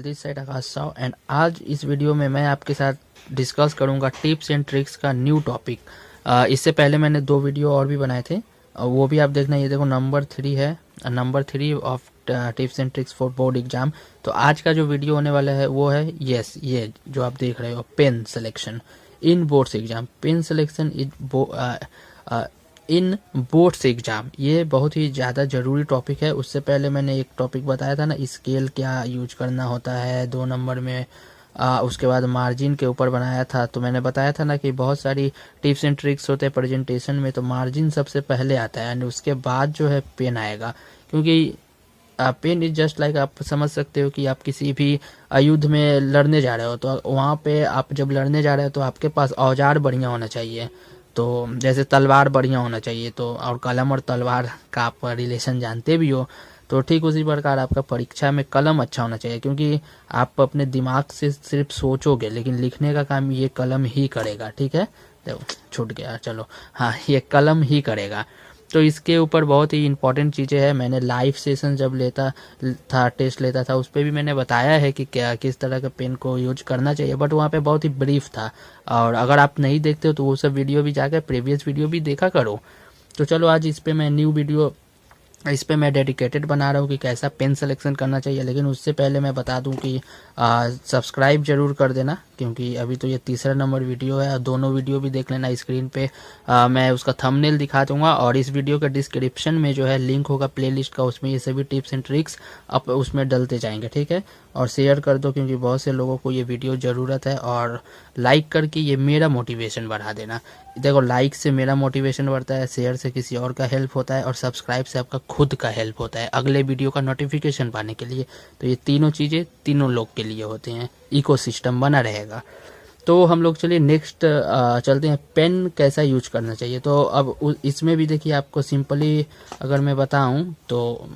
This side Akash Sao and आज इस video में मैं आपके साथ डिस्कस करूंगा टिप्स एंड ट्रिक्स का न्यू टॉपिक। इससे पहले मैंने 2 वीडियो और भी बनाए थे, वो भी आप देखना। ये देखो नंबर 3 है, number 3 of tips and tricks for board exam. तो आज का जो वीडियो होने वाला है वो है ये जो आप देख रहे हो, pen selection in boards exam. Pen selection in boards exam, ये बहुत ही ज़्यादा ज़रूरी टॉपिक है। उससे पहले मैंने एक टॉपिक बताया था ना, स्केल क्या यूज करना होता है 2 नंबर में। उसके बाद मार्जिन के ऊपर बनाया था, तो मैंने बताया था ना कि बहुत सारी टिप्स एंड ट्रिक्स होते हैं प्रेजेंटेशन में, तो मार्जिन सबसे पहले आता है एंड उसके बाद जो है पेन आएगा। क्योंकि पेन इज जस्ट लाइक, आप समझ सकते हो कि आप किसी भी युद्ध में लड़ने जा रहे हो, तो वहाँ पे आप जब लड़ने जा रहे हो तो आपके पास औजार बढ़िया होना चाहिए। तो जैसे तलवार बढ़िया होना चाहिए, तो और कलम और तलवार का आप रिलेशन जानते भी हो, तो ठीक उसी प्रकार आपका परीक्षा में कलम अच्छा होना चाहिए। क्योंकि आप अपने दिमाग से सिर्फ सोचोगे, लेकिन लिखने का काम ये कलम ही करेगा। ठीक है, देखो छूट गया, चलो हाँ, ये कलम ही करेगा। तो इसके ऊपर बहुत ही इंपॉर्टेंट चीज़ें हैं। मैंने लाइव सेशन जब लेता था, टेस्ट लेता था, उस पर भी मैंने बताया है कि क्या किस तरह का पेन को यूज करना चाहिए, बट वहाँ पे बहुत ही ब्रीफ था। और अगर आप नहीं देखते हो तो वो सब वीडियो भी जाकर प्रीवियस वीडियो भी देखा करो। तो चलो आज इस पे मैं न्यू वीडियो, इस पे मैं डेडिकेटेड बना रहा हूँ कि कैसा पेन सिलेक्शन करना चाहिए। लेकिन उससे पहले मैं बता दूं कि सब्सक्राइब जरूर कर देना, क्योंकि अभी तो ये तीसरा नंबर वीडियो है। और दोनों वीडियो भी देख लेना। स्क्रीन पे मैं उसका थंबनेल दिखा दूंगा, और इस वीडियो के डिस्क्रिप्शन में जो है लिंक होगा प्लेलिस्ट का, उसमें ये सभी टिप्स एंड ट्रिक्स आप उसमें डलते जाएंगे। ठीक है, और शेयर कर दो, क्योंकि बहुत से लोगों को ये वीडियो ज़रूरत है। और लाइक करके ये मेरा मोटिवेशन बढ़ा देना। देखो, लाइक से मेरा मोटिवेशन बढ़ता है, शेयर से किसी और का हेल्प होता है, और सब्सक्राइब से आपका खुद का हेल्प होता है अगले वीडियो का नोटिफिकेशन पाने के लिए। तो ये तीनों चीज़ें तीनों लोग के लिए होते हैं, इकोसिस्टम बना रहेगा। तो हम लोग चलिए नेक्स्ट चलते हैं, पेन कैसा यूज करना चाहिए। तो अब इसमें भी देखिए, आपको सिंपली अगर मैं बताऊं तो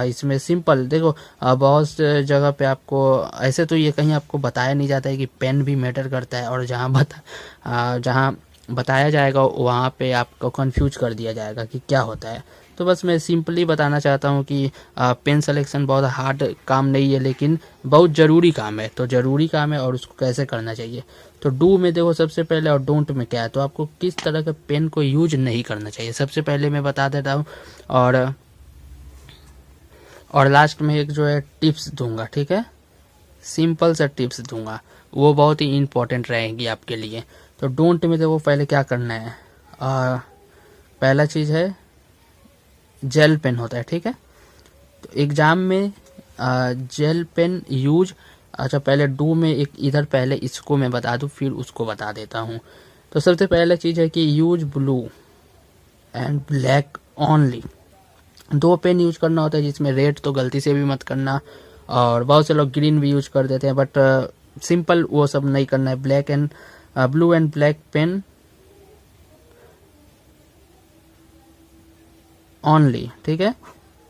इसमें सिंपल देखो, बहुत जगह पे आपको ऐसे तो ये कहीं आपको बताया नहीं जाता है कि पेन भी मैटर करता है, और जहाँ बताया जाएगा वहाँ पे आपको कंफ्यूज कर दिया जाएगा कि क्या होता है। तो बस मैं सिंपली बताना चाहता हूँ कि पेन सिलेक्शन बहुत हार्ड काम नहीं है, लेकिन बहुत ज़रूरी काम है। तो ज़रूरी काम है और उसको कैसे करना चाहिए। तो डू में देखो सबसे पहले, और डोंट में क्या है, तो आपको किस तरह के पेन को यूज नहीं करना चाहिए सबसे पहले मैं बता देता हूँ। और लास्ट में एक जो है टिप्स दूंगा। ठीक है, सिंपल सा टिप्स दूंगा, वो बहुत ही इम्पोर्टेंट रहेगी आपके लिए। तो डोंट में देखो पहले क्या करना है, पहला चीज़ है जेल पेन होता है। ठीक है, तो एग्जाम में जेल पेन यूज, अच्छा पहले डू में एक इधर पहले इसको मैं बता दूं, फिर उसको बता देता हूं। तो सबसे पहला चीज़ है कि use blue and black only. 2 pen use करना होता है, जिसमें रेड तो गलती से भी मत करना, और बहुत से लोग ग्रीन भी यूज कर देते हैं, बट सिंपल वो सब नहीं करना है। Black and blue and black pen only. ठीक है,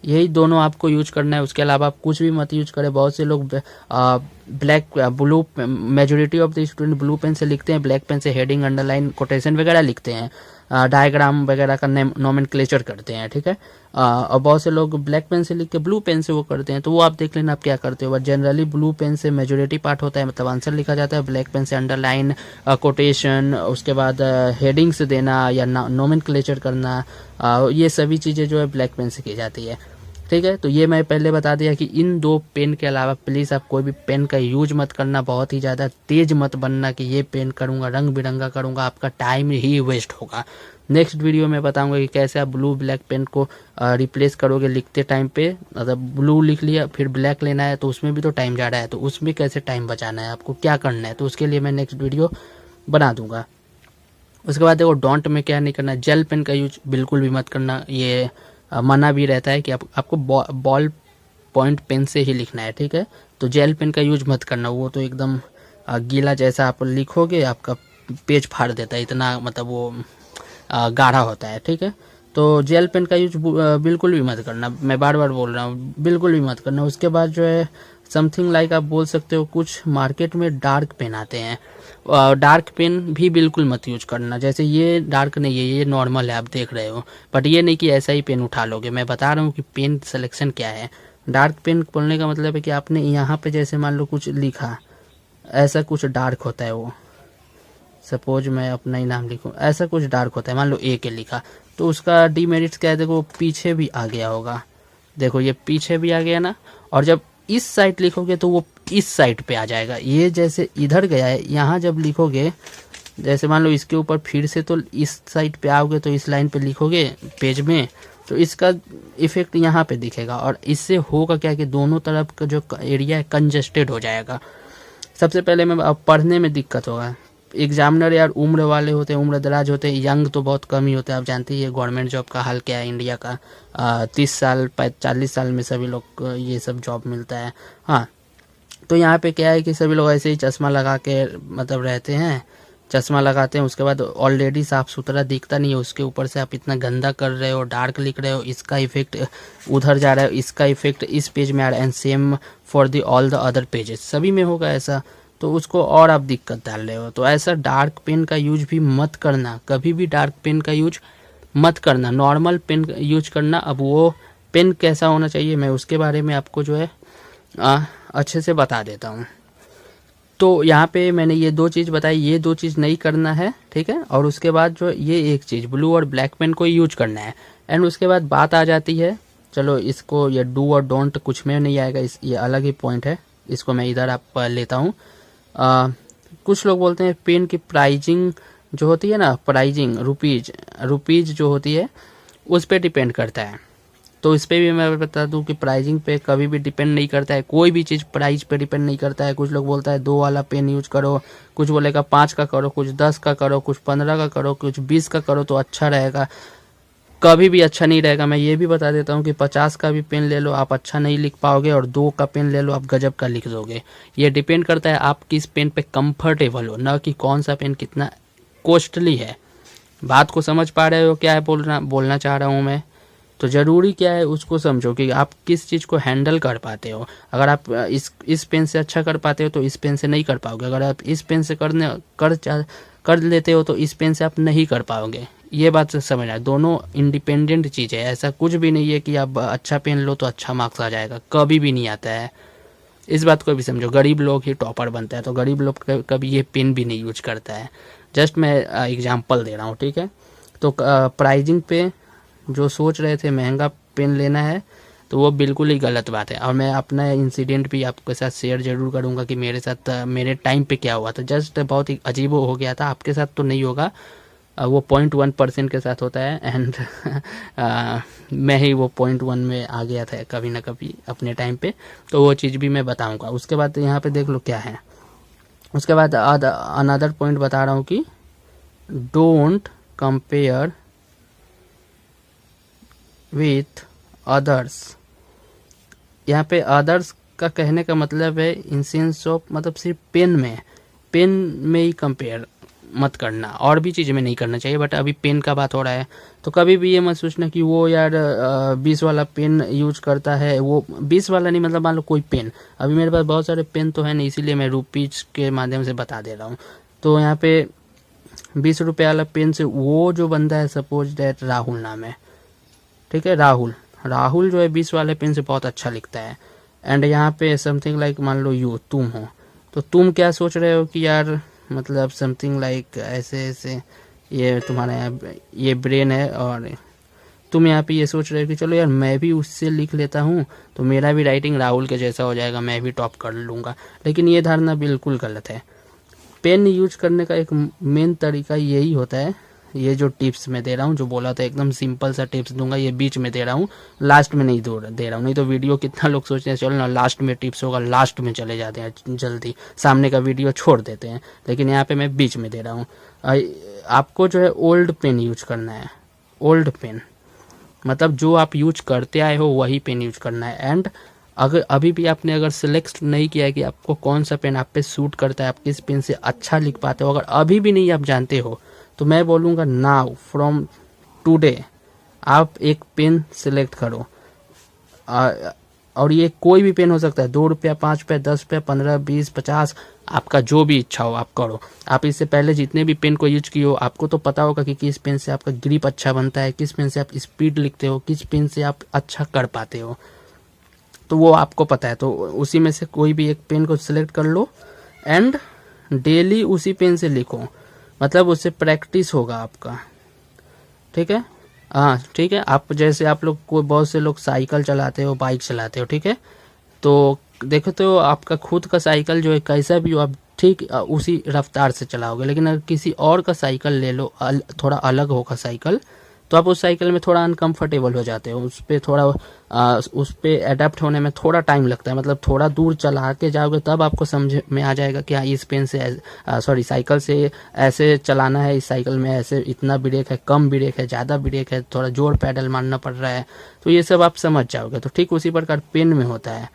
यही दोनों आपको यूज करना है, उसके अलावा आप कुछ भी मत यूज करें। बहुत से लोग black blue, majority of the student blue pen से लिखते हैं, ब्लैक पेन से हेडिंग, अंडरलाइन, कोटेशन वगैरह लिखते हैं, डायग्राम वगैरह का नोमेनक्लेचर करते हैं। ठीक है, और बहुत से लोग ब्लैक पेन से लिख के ब्लू पेन से वो करते हैं, तो वो आप देख लेना आप क्या करते हो। बट जनरली ब्लू पेन से मेजोरिटी पार्ट होता है, मतलब आंसर लिखा जाता है। ब्लैक पेन से अंडरलाइन, कोटेशन, उसके बाद हेडिंग्स देना या नोमेनक्लेचर करना, ये सभी चीज़ें जो है ब्लैक पेन से की जाती है। ठीक है, तो ये मैं पहले बता दिया कि इन 2 पेन के अलावा प्लीज़ आप कोई भी पेन का यूज मत करना। बहुत ही ज़्यादा तेज मत बनना कि ये पेन करूँगा, रंग बिरंगा करूँगा, आपका टाइम ही वेस्ट होगा। नेक्स्ट वीडियो में बताऊंगा कि कैसे आप ब्लू ब्लैक पेन को रिप्लेस करोगे लिखते टाइम पे। मतलब ब्लू लिख लिया, फिर ब्लैक लेना है, तो उसमें भी तो टाइम जा रहा है, तो उसमें कैसे टाइम बचाना है, आपको क्या करना है, तो उसके लिए मैं नेक्स्ट वीडियो बना दूंगा। उसके बाद देखो डोंट में क्या नहीं करना, जेल पेन का यूज बिल्कुल भी मत करना। ये मना भी रहता है कि आपको बॉल पॉइंट पेन से ही लिखना है। ठीक है, तो जेल पेन का यूज मत करना, वो तो एकदम गीला जैसा आप लिखोगे, आपका पेज फाड़ देता है, इतना मतलब वो गाढ़ा होता है। ठीक है, तो जेल पेन का यूज बिल्कुल भी मत करना, मैं बार बार बोल रहा हूँ, बिल्कुल भी मत करना। उसके बाद जो है समथिंग लाइक आप बोल सकते हो, कुछ मार्केट में डार्क पेन आते हैं, डार्क पेन भी बिल्कुल मत यूज करना। जैसे ये डार्क नहीं है, ये नॉर्मल है, आप देख रहे हो, बट ये नहीं कि ऐसा ही पेन उठा लोगे। मैं बता रहा हूँ कि पेन सिलेक्शन क्या है। डार्क पेन बोलने का मतलब है कि आपने यहाँ पे जैसे मान लो कुछ लिखा, ऐसा कुछ डार्क होता है वो, सपोज मैं अपना ही नाम लिखूं, ऐसा कुछ डार्क होता है, मान लो ए के लिखा, तो उसका डीमेरिट्स क्या है, देखो पीछे भी आ गया होगा, देखो ये पीछे भी आ गया ना, और जब इस साइड लिखोगे तो वो इस साइड पे आ जाएगा। ये जैसे इधर गया है, यहाँ जब लिखोगे, जैसे मान लो इसके ऊपर फिर से तो इस साइड पे आओगे तो इस लाइन पे लिखोगे पेज में, तो इसका इफेक्ट यहाँ पे दिखेगा, और इससे होगा क्या कि दोनों तरफ का जो एरिया है कंजस्टेड हो जाएगा। सबसे पहले में अब पढ़ने में दिक्कत होगा। एग्जामिनर यार उम्र वाले होते हैं, उम्र दराज होते हैं, यंग तो बहुत कम ही होते हैं। आप जानते ही है गवर्नमेंट जॉब का हाल क्या है इंडिया का, 30 साल 40 साल में सभी लोग को ये सब जॉब मिलता है। हाँ, तो यहाँ पे क्या है कि सभी लोग ऐसे ही चश्मा लगा के मतलब रहते हैं, चश्मा लगाते हैं, उसके बाद ऑलरेडी साफ सुथरा दिखता नहीं है, उसके ऊपर से आप इतना गंदा कर रहे हो, डार्क लिख रहे हो, इसका इफेक्ट उधर जा रहा है, इसका इफेक्ट इस पेज में आ रहा है, and same for the all the other pages, सभी में होगा ऐसा, तो उसको और आप दिक्कत डाल रहे हो। तो ऐसा डार्क पेन का यूज भी मत करना, कभी भी डार्क पेन का यूज मत करना, नॉर्मल पेन यूज करना। अब वो पेन कैसा होना चाहिए मैं उसके बारे में आपको जो है अच्छे से बता देता हूँ। तो यहाँ पे मैंने ये 2 चीज़ बताई, ये 2 चीज़ नहीं करना है, ठीक है। और उसके बाद जो ये एक चीज़ ब्लू और ब्लैक पेन को यूज करना है। एंड उसके बाद बात आ जाती है, चलो इसको ये डू और डोंट कुछ में नहीं आएगा, ये अलग ही पॉइंट है, इसको मैं इधर आप लेता हूँ। कुछ लोग बोलते हैं पेन की प्राइजिंग जो होती है ना, प्राइजिंग रुपीज जो होती है उस पर डिपेंड करता है। तो इस पर भी मैं बता दूं कि प्राइजिंग पे कभी भी डिपेंड नहीं करता है, कोई भी चीज़ प्राइस पे डिपेंड नहीं करता है। कुछ लोग बोलता है 2 वाला पेन यूज करो, कुछ बोलेगा 5 का करो, कुछ 10 का करो, कुछ 15 का करो, कुछ 20 का करो तो अच्छा रहेगा। कभी भी अच्छा नहीं रहेगा। मैं ये भी बता देता हूँ कि 50 का भी पेन ले लो आप अच्छा नहीं लिख पाओगे, और 2 का पेन ले लो आप गजब का लिख दोगे। ये डिपेंड करता है आप किस पेन पे कंफर्टेबल हो, ना कि कौन सा पेन कितना कॉस्टली है। बात को समझ पा रहे हो क्या है बोलना चाह रहा हूँ मैं? तो ज़रूरी क्या है उसको समझो कि आप किस चीज़ को हैंडल कर पाते हो। अगर आप इस पेन से अच्छा कर पाते हो तो इस पेन से नहीं कर पाओगे, अगर आप इस पेन से कर लेते हो तो इस पेन से आप नहीं कर पाओगे। ये बात समझना, दोनों इंडिपेंडेंट चीज़ है। ऐसा कुछ भी नहीं है कि आप अच्छा पेन लो तो अच्छा मार्क्स आ जाएगा, कभी भी नहीं आता है। इस बात को भी समझो, गरीब लोग ही टॉपर बनता है, तो गरीब लोग कभी ये पेन भी नहीं यूज करता है। जस्ट मैं एग्जांपल दे रहा हूँ, ठीक है। तो प्राइजिंग पे जो सोच रहे थे महंगा पेन लेना है तो वो बिल्कुल ही गलत बात है। और मैं अपना इंसिडेंट भी आपके साथ शेयर जरूर करूंगा कि मेरे साथ मेरे टाइम पे क्या हुआ था। जस्ट बहुत ही अजीब हो गया था, आपके साथ तो नहीं होगा, वो 0.1% के साथ होता है। एंड मैं ही वो 0.1 में आ गया था कभी ना कभी अपने टाइम पे, तो वो चीज़ भी मैं बताऊंगा। उसके बाद यहाँ पे देख लो क्या है। उसके बाद अनदर पॉइंट बता रहा हूँ कि डोंट कंपेयर विथ अदर्स। यहाँ पे अदर्स का कहने का मतलब है इन सेंस ऑफ, मतलब सिर्फ पेन में ही कंपेयर मत करना, और भी चीज़ में नहीं करना चाहिए, बट अभी पेन का बात हो रहा है तो कभी भी ये मत सोचना कि वो यार 20 वाला पेन यूज करता है, वो 20 वाला नहीं, मतलब मान लो कोई पेन, अभी मेरे पास बहुत सारे पेन तो है नहीं, इसीलिए मैं रुपीज के माध्यम से बता दे रहा हूँ। तो यहाँ पे 20 रुपये वाला पेन से वो जो बंदा है, सपोज दैट राहुल नाम है, ठीक है, राहुल जो है 20 वाले पेन से बहुत अच्छा लिखता है। एंड यहाँ पे समथिंग लाइक मान लो तुम हो, तो तुम क्या सोच रहे हो कि यार मतलब समथिंग लाइक ऐसे ये तुम्हारा ये ब्रेन है, और तुम यहाँ पे ये सोच रहे हो कि चलो यार मैं भी उससे लिख लेता हूँ तो मेरा भी राइटिंग राहुल के जैसा हो जाएगा, मैं भी टॉप कर लूँगा। लेकिन ये धारणा बिल्कुल गलत है। पेन यूज करने का एक मेन तरीका यही होता है। ये जो टिप्स मैं दे रहा हूँ, जो बोला था एकदम सिंपल सा टिप्स दूंगा, ये बीच में दे रहा हूँ, लास्ट में नहीं दे रहा हूँ। नहीं तो वीडियो कितना लोग सोचते हैं चलो ना लास्ट में टिप्स होगा, लास्ट में चले जाते हैं जल्दी, सामने का वीडियो छोड़ देते हैं। लेकिन यहाँ पे मैं बीच में दे रहा हूँ। आपको जो है ओल्ड पेन यूज करना है। ओल्ड पेन मतलब जो आप यूज करते आए हो वही पेन यूज करना है। एंड अगर अभी भी आपने अगर सिलेक्ट नहीं किया है कि आपको कौन सा पेन आप पे सूट करता है, आप किस पेन से अच्छा लिख पाते हो, अगर अभी भी नहीं आप जानते हो तो मैं बोलूँगा नाउ फ्रॉम टुडे आप एक पेन सिलेक्ट करो। और ये कोई भी पेन हो सकता है, 2 रुपया, 5 रुपया, 10 रुपया, 15, 20, 50, आपका जो भी इच्छा हो आप करो। आप इससे पहले जितने भी पेन को यूज किए हो आपको तो पता होगा कि किस पेन से आपका ग्रिप अच्छा बनता है, किस पेन से आप स्पीड लिखते हो, किस पेन से आप अच्छा कर पाते हो। तो वो आपको पता है, तो उसी में से कोई भी एक पेन को सिलेक्ट कर लो एंड डेली उसी पेन से लिखो, मतलब उससे प्रैक्टिस होगा आपका। ठीक है, हाँ ठीक है। आप जैसे आप लोग कोई बहुत से लोग साइकिल चलाते हो, बाइक चलाते हो, ठीक है, तो देखो तो आपका खुद का साइकिल जो है कैसा भी हो आप ठीक उसी रफ्तार से चलाओगे, लेकिन अगर किसी और का साइकिल ले लो थोड़ा अलग होगा साइकिल, तो आप उस साइकिल में थोड़ा अनकंफर्टेबल हो जाते हो, उस पर थोड़ा उस पर अडेप्ट होने में थोड़ा टाइम लगता है, मतलब थोड़ा दूर चला के जाओगे तब आपको समझ में आ जाएगा कि हाँ इस पेन से सॉरी साइकिल से ऐसे चलाना है, इस साइकिल में ऐसे इतना ब्रेक है, कम ब्रेक है, ज़्यादा ब्रेक है, थोड़ा जोर पैडल मारना पड़ रहा है, तो ये सब आप समझ जाओगे। तो ठीक उसी प्रकार पेन में होता है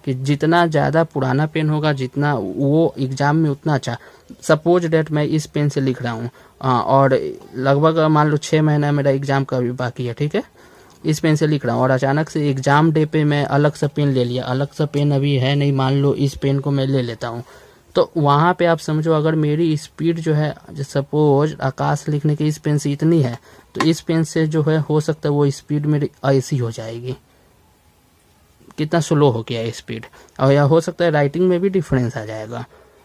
कि जितना ज़्यादा पुराना पेन होगा, जितना वो एग्ज़ाम में उतना अच्छा। सपोज डेट मैं इस पेन से लिख रहा हूँ और लगभग मान लो 6 महीना मेरा एग्ज़ाम का भी बाकी है, ठीक है, इस पेन से लिख रहा हूँ और अचानक से एग्ज़ाम डे पे मैं अलग सा पेन ले लिया, अलग सा पेन अभी है नहीं, मान लो इस पेन को मैं ले लेता हूँ, तो वहाँ पे आप समझो अगर मेरी स्पीड जो है सपोज आकाश लिखने की इस पेन से इतनी है, तो इस पेन से जो है हो सकता है वो स्पीड मेरी ऐसी हो जाएगी, कितना स्लो हो गया है स्पीड, और या हो सकता है राइटिंग में भी डिफरेंस आ जाएगा।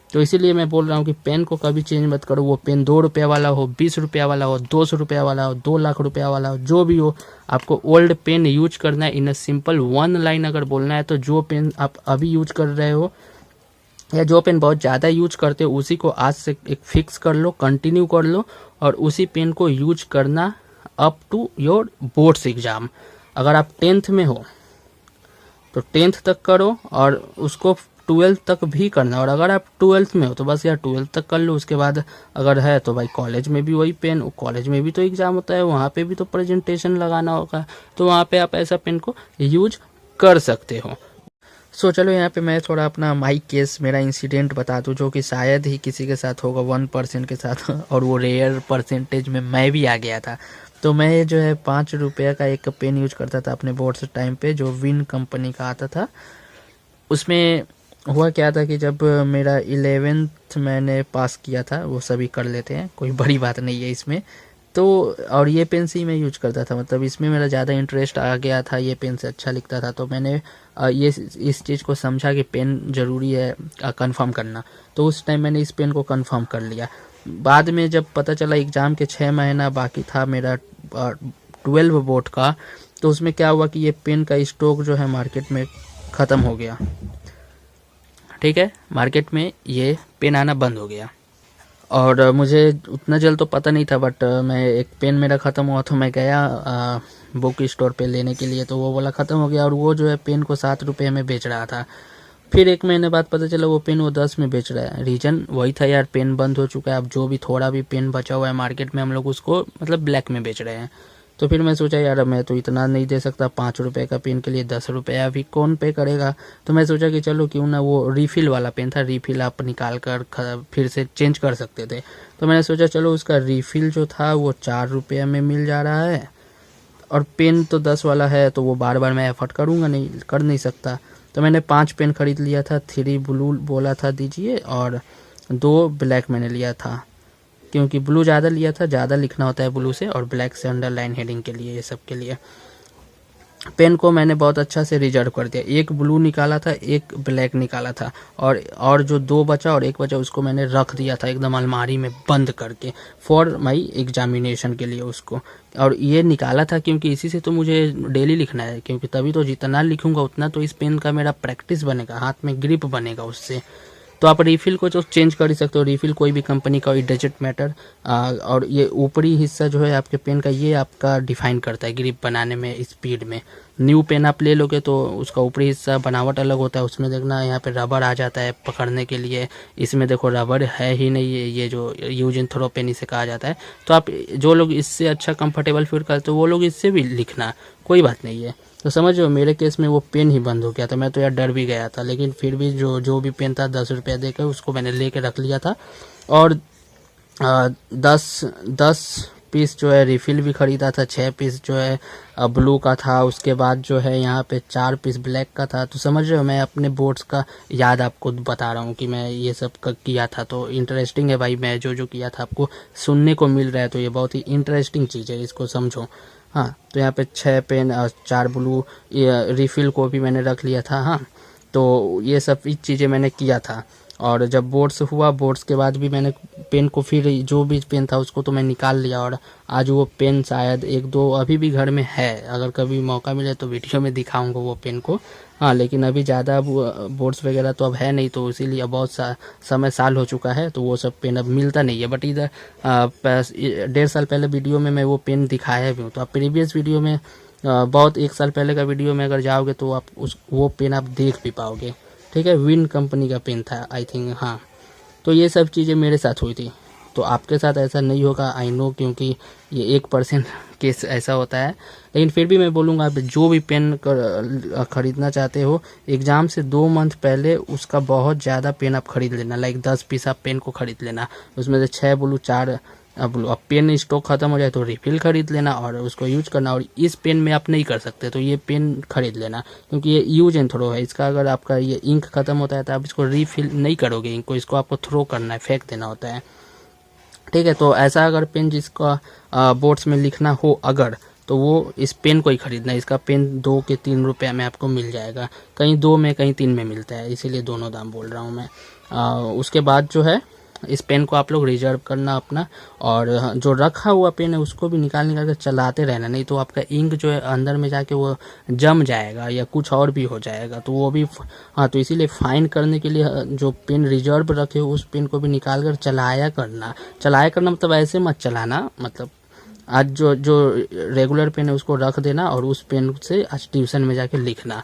तो इसीलिए मैं बोल रहा हूँ कि पेन को कभी चेंज मत करो, वो पेन 2 रुपये वाला हो, 20 रुपया वाला हो, 200 रुपया वाला हो, 2 लाख रुपया वाला हो, जो भी हो, आपको ओल्ड पेन यूज करना है। इन अ सिंपल 1 लाइन अगर बोलना है तो जो पेन आप अभी यूज कर रहे हो या जो पेन बहुत ज़्यादा यूज करते हो उसी को आज से एक फिक्स कर लो, कंटिन्यू कर लो और उसी पेन को यूज करना up to your boards exam. अगर आप 10th में हो तो 10th तक करो और उसको 12th तक भी करना, और अगर आप 12th में हो तो बस यार 12th तक कर लो, उसके बाद अगर है तो भाई कॉलेज में भी वही पेन, कॉलेज में भी तो एग्ज़ाम होता है, वहाँ पे भी तो प्रेजेंटेशन लगाना होगा, तो वहाँ पे आप ऐसा पेन को यूज कर सकते हो। सो चलो यहाँ पे मैं थोड़ा अपना माई केस, मेरा इंसिडेंट बता दूँ जो कि शायद ही किसी के साथ होगा, 1% के साथ, और वो रेयर परसेंटेज में मैं भी आ गया था। तो मैं जो है 5 रुपये का एक पेन यूज करता था अपने बोर्ड्स टाइम पे, जो विन कंपनी का आता था। उसमें हुआ क्या था कि जब मेरा 11th मैंने पास किया था, वो सभी कर लेते हैं, कोई बड़ी बात नहीं है इसमें, तो और ये पेन से ही मैं यूज करता था, मतलब इसमें मेरा ज़्यादा इंटरेस्ट आ गया था, ये पेन से अच्छा लिखता था, तो मैंने ये इस चीज़ को समझा कि पेन ज़रूरी है कंफर्म करना, तो उस टाइम मैंने इस पेन को कंफर्म कर लिया। बाद में जब पता चला एग्ज़ाम के 6 महीना बाकी था मेरा 12 बोर्ड का, तो उसमें क्या हुआ कि ये पेन का स्टॉक जो है मार्केट में ख़त्म हो गया। ठीक है, मार्केट में ये पेन आना बंद हो गया और मुझे उतना जल्द तो पता नहीं था, बट मैं एक पेन मेरा ख़त्म हुआ तो मैं गया बुक स्टोर पे लेने के लिए, तो वो वाला ख़त्म हो गया और वो जो है पेन को 7 रुपये में बेच रहा था। फिर 1 महीने बाद पता चला वो पेन वो 10 में बेच रहा है। रीज़न वही था यार, पेन बंद हो चुका है, अब जो भी थोड़ा भी पेन बचा हुआ है मार्केट में हम लोग उसको मतलब ब्लैक में बेच रहे हैं। तो फिर मैं सोचा यार मैं तो इतना नहीं दे सकता, 5 रुपये का पेन के लिए 10 रुपया अभी कौन पे करेगा। तो मैं सोचा कि चलो क्यों ना, वो रिफ़िल वाला पेन था, रिफ़िल आप निकाल कर फिर से चेंज कर सकते थे। तो मैंने सोचा चलो उसका रिफ़िल जो था वो 4 रुपये में मिल जा रहा है और पेन तो 10 वाला है, तो वो बार बार मैं एफर्ट करूँगा नहीं, कर नहीं सकता। तो मैंने 5 पेन खरीद लिया था, 3 ब्लू बोला था दीजिए और 2 ब्लैक मैंने लिया था, क्योंकि ब्लू ज़्यादा लिया था, ज़्यादा लिखना होता है ब्लू से, और ब्लैक से अंडरलाइन हेडिंग के लिए, ये सब के लिए। पेन को मैंने बहुत अच्छा से रिजर्व कर दिया, 1 ब्लू निकाला था, 1 ब्लैक निकाला था, और जो 2 बचा और 1 बचा उसको मैंने रख दिया था एकदम अलमारी में बंद करके फॉर माई एग्जामिनेशन के लिए उसको। और ये निकाला था क्योंकि इसी से तो मुझे डेली लिखना है, क्योंकि तभी तो जितना लिखूंगा उतना तो इस पेन का मेरा प्रैक्टिस बनेगा, हाथ में ग्रिप बनेगा उससे। तो आप रिफ़िल को जो चेंज कर ही सकते हो, रिफ़िल कोई भी कंपनी का, इट डजंट मैटर। और ये ऊपरी हिस्सा जो है आपके पेन का, ये आपका डिफाइन करता है ग्रिप बनाने में, स्पीड में। न्यू पेन आप ले लोगे तो उसका ऊपरी हिस्सा बनावट अलग होता है, उसमें देखना यहाँ पे रबर आ जाता है पकड़ने के लिए, इसमें देखो रबर है ही नहीं, ये जो यूज एंड थ्रो पेन इसे कहा जाता है। तो आप जो लोग इससे अच्छा कंफर्टेबल फील करते हो वो लोग इससे भी लिखना, कोई बात नहीं है। तो समझो मेरे केस में वो पेन ही बंद हो गया था, मैं तो यार डर भी गया था, लेकिन फिर भी जो भी पेन था 10 रुपया देकर उसको मैंने लेके रख लिया था। और 10 पीस जो है रिफ़िल भी ख़रीदा था, 6 पीस जो है ब्लू का था, उसके बाद जो है यहाँ पे 4 पीस ब्लैक का था। तो समझ रहे हो, मैं अपने बोर्ड्स का याद आपको बता रहा हूँ कि मैं ये सब किया था। तो इंटरेस्टिंग है भाई, मैं जो किया था आपको सुनने को मिल रहा है, तो ये बहुत ही इंटरेस्टिंग चीज़ है, इसको समझो। हाँ, तो यहाँ पे 6 पेन और 4 ब्लू रिफ़िल को भी मैंने रख लिया था। हाँ, तो ये सब चीज़ें मैंने किया था। और जब बोर्ड्स हुआ, बोर्ड्स के बाद भी मैंने पेन को फिर जो भी पेन था उसको तो मैं निकाल लिया, और आज वो पेन शायद 1-2 अभी भी घर में है। अगर कभी मौका मिले तो वीडियो में दिखाऊंगा वो पेन को। हाँ, लेकिन अभी ज़्यादा बोर्ड्स वगैरह तो अब है नहीं, तो इसीलिए बहुत समय साल हो चुका है, तो वो सब पेन अब मिलता नहीं है। बट इधर 1.5 साल पहले वीडियो में मैं वो पेन दिखाया भी हूँ। तो आप प्रीवियस वीडियो में बहुत 1 साल पहले का वीडियो में अगर जाओगे तो आप वो पेन आप देख भी पाओगे। ठीक है, विन कंपनी का पेन था आई थिंक। हाँ, तो ये सब चीज़ें मेरे साथ हुई थी, तो आपके साथ ऐसा नहीं होगा आई नो, क्योंकि ये 1% केस ऐसा होता है। लेकिन फिर भी मैं बोलूँगा, आप जो भी पेन खरीदना चाहते हो, एग्ज़ाम से 2 मंथ पहले उसका बहुत ज़्यादा पेन आप खरीद लेना। लाइक 10 पीस आप पेन को खरीद लेना, उसमें से 6 ब्लू 4 अब पेन स्टॉक खत्म हो जाए तो रिफिल खरीद लेना और उसको यूज करना। और इस पेन में आप नहीं कर सकते तो ये पेन खरीद लेना, क्योंकि ये यूज एंड थ्रो है। इसका अगर आपका ये इंक खत्म होता है तो आप इसको रिफिल नहीं करोगे इंक को, इसको आपको थ्रो करना है, फेंक देना होता है। ठीक है, तो ऐसा अगर पेन जिसका बोर्ड्स में लिखना हो अगर, तो वो इस पेन को ही खरीदना है। इसका पेन 2 के 3 रुपये में आपको मिल जाएगा, कहीं 2 में कहीं 3 में मिलता है, इसीलिए दोनों दाम बोल रहा हूँ मैं। उसके बाद जो है, इस पेन को आप लोग रिजर्व करना अपना, और जो रखा हुआ पेन है उसको भी निकाल कर चलाते रहना, नहीं तो आपका इंक जो है अंदर में जाके वो जम जाएगा या कुछ और भी हो जाएगा, तो वो भी। हाँ, तो इसीलिए फाइन करने के लिए जो पेन रिजर्व रखे हो उस पेन को भी निकाल कर चलाया करना मतलब ऐसे मत चलाना, मतलब आज जो रेगुलर पेन है उसको रख देना और उस पेन से आज ट्यूशन में जाके लिखना।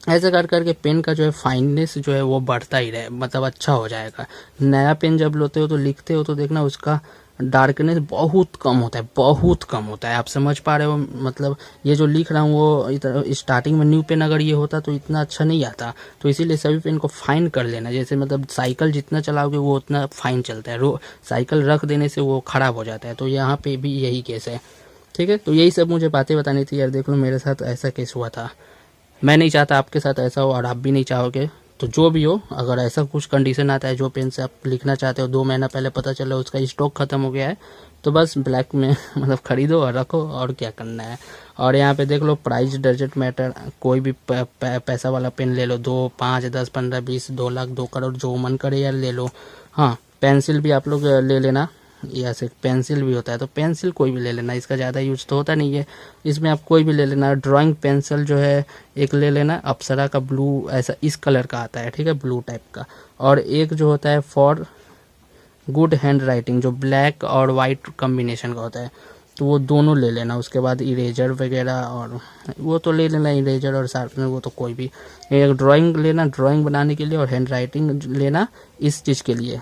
ऐसे कर करके पेन का जो है फाइननेस जो है वो बढ़ता ही रहे, मतलब अच्छा हो जाएगा। नया पेन जब लेते हो तो लिखते हो तो देखना उसका डार्कनेस बहुत कम होता है, बहुत कम होता है। आप समझ पा रहे हो, मतलब ये जो लिख रहा हूँ वो स्टार्टिंग में न्यू पेन अगर ये होता तो इतना अच्छा नहीं आता। तो इसीलिए सभी पेन को फाइन कर लेना, जैसे मतलब साइकिल जितना चलाओगे वो उतना फाइन चलता है, साइकिल रख देने से वो खराब हो जाता है। तो यहाँ पे भी यही केस है। ठीक है, तो यही सब मुझे बातें बतानी थी यार। देख लो मेरे साथ ऐसा केस हुआ था, मैं नहीं चाहता आपके साथ ऐसा हो और आप भी नहीं चाहोगे। तो जो भी हो, अगर ऐसा कुछ कंडीशन आता है जो पेन से आप लिखना चाहते हो 2 महीना पहले पता चला उसका स्टॉक खत्म हो गया है, तो बस ब्लैक में मतलब खरीदो और रखो, और क्या करना है। और यहाँ पे देख लो, प्राइस डजंट मैटर, कोई भी पैसा वाला पेन ले लो, 2, 5, 10, 15, 20, 2 लाख, 2 करोड़, जो मन करे यार ले लो। हाँ, पेंसिल भी आप लोग ले लेना, या से पेंसिल भी होता है तो पेंसिल कोई भी ले लेना, इसका ज़्यादा यूज तो होता नहीं है, इसमें आप कोई भी ले लेना। ड्राइंग पेंसिल जो है एक ले लेना, अप्सरा का ब्लू, ऐसा इस कलर का आता है, ठीक है, ब्लू टाइप का। और एक जो होता है फॉर गुड हैंड राइटिंग, जो ब्लैक और वाइट कॉम्बिनेशन का होता है, तो वो दोनों ले लेना। उसके बाद इरेजर वगैरह और वो तो ले लेना, इरेजर और शार्पनर वो तो कोई भी। एक ड्राइंग लेना, ड्राइंग बनाने के लिए, और हैंड राइटिंग लेना इस चीज़ के लिए।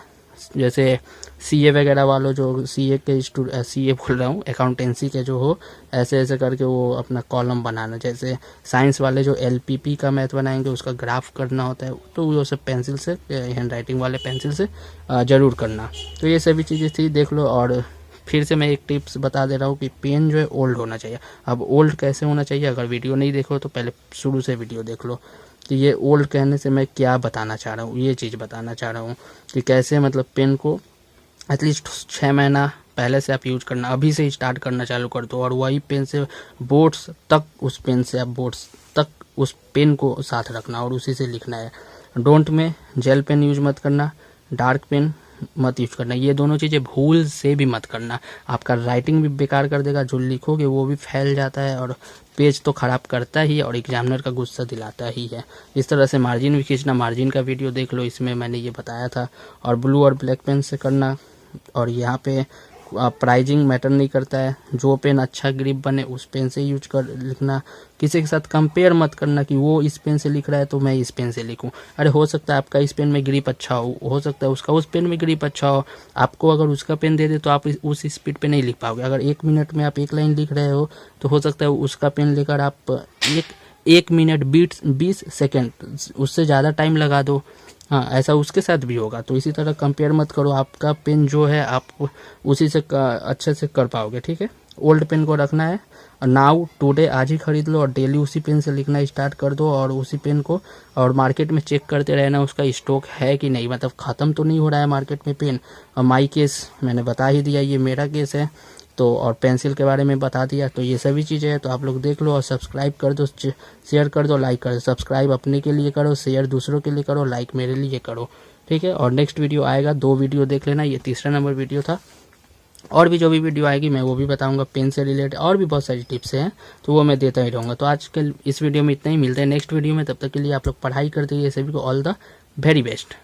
जैसे सीए वगैरह वालों, जो सीए बोल रहा हूँ, अकाउंटेंसी के जो हो, ऐसे ऐसे करके वो अपना कॉलम बनाना। जैसे साइंस वाले जो एलपीपी का मैथ बनाएंगे उसका ग्राफ करना होता है, तो वो सब पेंसिल से, हैंड राइटिंग वाले पेंसिल से ज़रूर करना। तो ये सभी चीज़ें थी, देख लो। और फिर से मैं एक टिप्स बता दे रहा हूँ कि पेन जो है ओल्ड होना चाहिए। अब ओल्ड कैसे होना चाहिए, अगर वीडियो नहीं देखो तो पहले शुरू से वीडियो देख लो। तो ये ओल्ड कहने से मैं क्या बताना चाह रहा हूँ, ये चीज़ बताना चाह रहा हूँ कि कैसे मतलब पेन को एटलीस्ट 6 महीना पहले से आप यूज करना, अभी से ही स्टार्ट करना चालू कर दो। और वही पेन से बोर्ड्स तक, उस पेन से आप बोर्ड्स तक उस पेन को साथ रखना और उसी से लिखना है। डोंट में जेल पेन यूज मत करना, डार्क पेन मत यूज करना, ये दोनों चीज़ें भूल से भी मत करना। आपका राइटिंग भी बेकार कर देगा, जो लिखोगे वो भी फैल जाता है और पेज तो ख़राब करता ही है और एग्जामिनर का गुस्सा दिलाता ही है। इस तरह से मार्जिन भी खींचना, मार्जिन का वीडियो देख लो, इसमें मैंने ये बताया था। और ब्लू और ब्लैक पेन से करना। और यहाँ पे प्राइजिंग मैटर नहीं करता है, जो पेन अच्छा ग्रिप बने उस पेन से यूज कर लिखना। किसी के साथ कंपेयर मत करना कि वो इस पेन से लिख रहा है तो मैं इस पेन से लिखूं। अरे हो सकता है आपका इस पेन में ग्रिप अच्छा हो सकता है उसका उस पेन में ग्रिप अच्छा हो। आपको अगर उसका पेन दे दे तो आप उस स्पीड पे नहीं लिख पाओगे। अगर 1 मिनट में आप 1 लाइन लिख रहे हो तो हो सकता है उसका पेन लेकर आप 1 मिनट 20 सेकेंड उससे ज़्यादा टाइम लगा दो। हाँ, ऐसा उसके साथ भी होगा। तो इसी तरह कंपेयर मत करो, आपका पेन जो है आप उसी से अच्छे से कर पाओगे। ठीक है, ओल्ड पेन को रखना है और नाउ टुडे आज ही खरीद लो और डेली उसी पेन से लिखना स्टार्ट कर दो। और उसी पेन को और मार्केट में चेक करते रहना उसका स्टॉक है कि नहीं, मतलब ख़त्म तो नहीं हो रहा है मार्केट में पेन। और माई केस मैंने बता ही दिया, ये मेरा केस है। तो और पेंसिल के बारे में बता दिया। तो ये सभी चीज़ें हैं, तो आप लोग देख लो और सब्सक्राइब कर दो, शेयर कर दो, लाइक कर दो। सब्सक्राइब अपने के लिए करो, शेयर दूसरों के लिए करो, लाइक मेरे लिए करो, ठीक है। और नेक्स्ट वीडियो आएगा, 2 वीडियो देख लेना, ये तीसरा नंबर वीडियो था। और भी जो भी वीडियो आएगी मैं वो भी बताऊंगा, पेन से रिलेटेड और भी बहुत सारी टिप्स हैं, तो वो मैं देता ही रहूँगा। तो आज के इस वीडियो में इतना ही, मिलते हैं नेक्स्ट वीडियो में। तब तक के लिए आप लोग पढ़ाई करते रहिए, सभी को ऑल द वेरी बेस्ट।